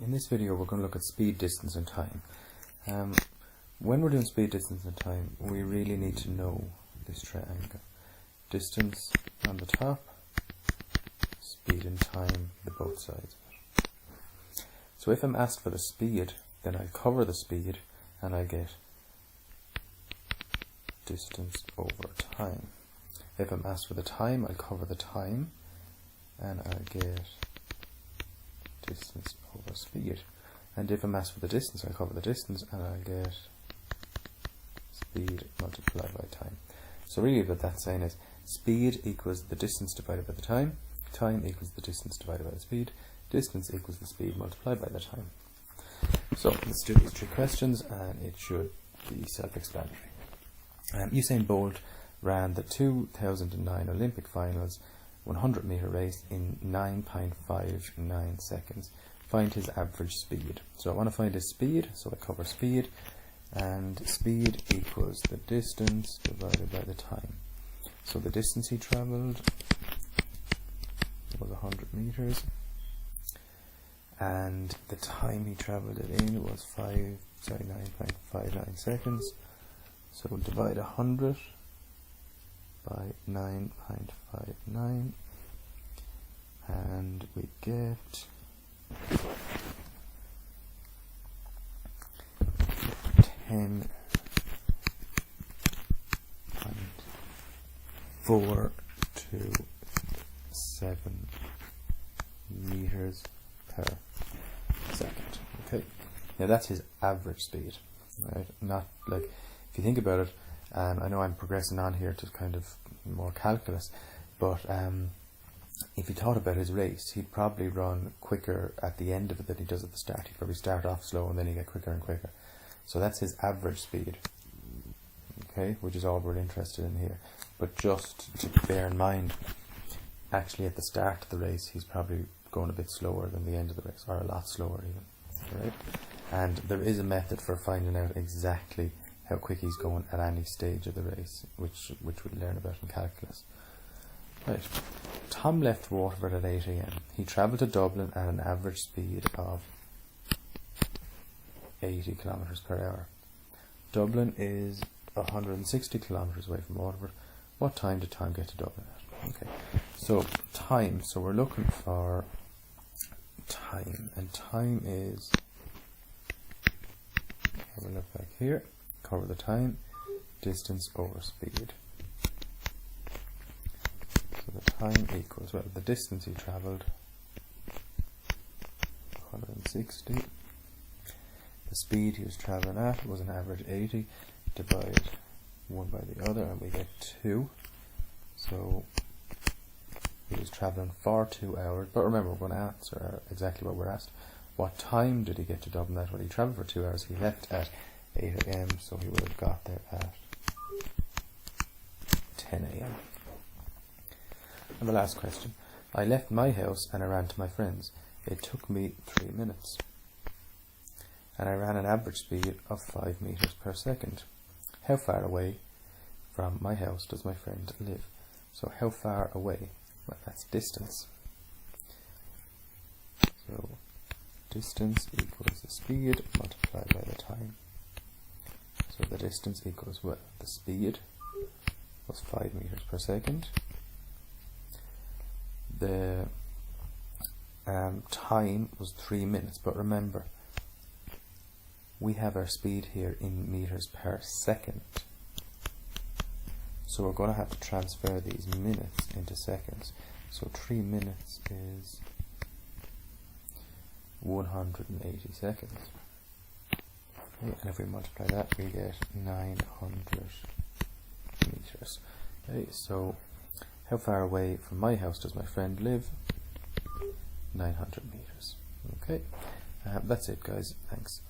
In this video we're going to look at speed, distance and time. When we're doing speed, distance and time, we really need to know this triangle. Distance on the top, speed and time the both sides of it. So if I'm asked for the speed, then I cover the speed and I get distance over time. If I'm asked for the time, I cover the time and I get distance over speed. And if I'm asked for the distance, I cover the distance and I get speed multiplied by time. So really what that's saying is speed equals the distance divided by the time equals the distance divided by the speed, distance equals the speed multiplied by the time. So let's do these three questions and it should be self-explanatory. Usain Bolt ran the 2009 Olympic finals 100-meter race in 9.59 seconds. Find his average speed. So I want to find his speed, so I cover speed, and speed equals the distance divided by the time. So the distance he travelled was 100 meters, and the time he travelled it in was 9.59 seconds. So we'll divide 100 by 9.59 and we get 10.427 meters per second. Okay, now that's his average speed, right? Not like, if you think about it, I know I'm progressing on here to kind of more calculus, but if you thought about his race, he'd probably run quicker at the end of it than he does at the start. He'd probably start off slow and then he'd get quicker and quicker. So that's his average speed, okay, which is all we're interested in here. But just to bear in mind, actually at the start of the race, he's probably going a bit slower than the end of the race, or a lot slower even, right? And there is a method for finding out exactly how quick he's going at any stage of the race, which we'll learn about in calculus. Right. Tom left Waterford at 8 AM. He travelled to Dublin at an average speed of 80 kilometers per hour. Dublin is 160 kilometers away from Waterford. What time did Tom get to Dublin at? Okay, so time. So we're looking for time, and time is, have a look back here. Cover the time, distance over speed. So the time equals, well, the distance he travelled, 160. The speed he was travelling at was an average 80. Divide one by the other and we get 2. So he was travelling for 2 hours. But remember, we're going to answer exactly what we're asked. What time did he get to Dublin at? Well, he travelled for 2 hours. He left at 8 AM, so he would have got there at 10 AM. And the last question. I left my house and I ran to my friends. It took me 3 minutes. And I ran an average speed of 5 meters per second. How far away from my house does my friend live? So how far away? Well, that's distance. So distance equals the speed multiplied by the time. So the distance equals, well, the speed was 5 meters per second. The time was 3 minutes, but remember, we have our speed here in meters per second. So we're going to have to transfer these minutes into seconds. So 3 minutes is 180 seconds. Okay, and if we multiply that, we get 900 meters. Okay, so how far away from my house does my friend live? 900 meters. Okay, that's it, guys. Thanks.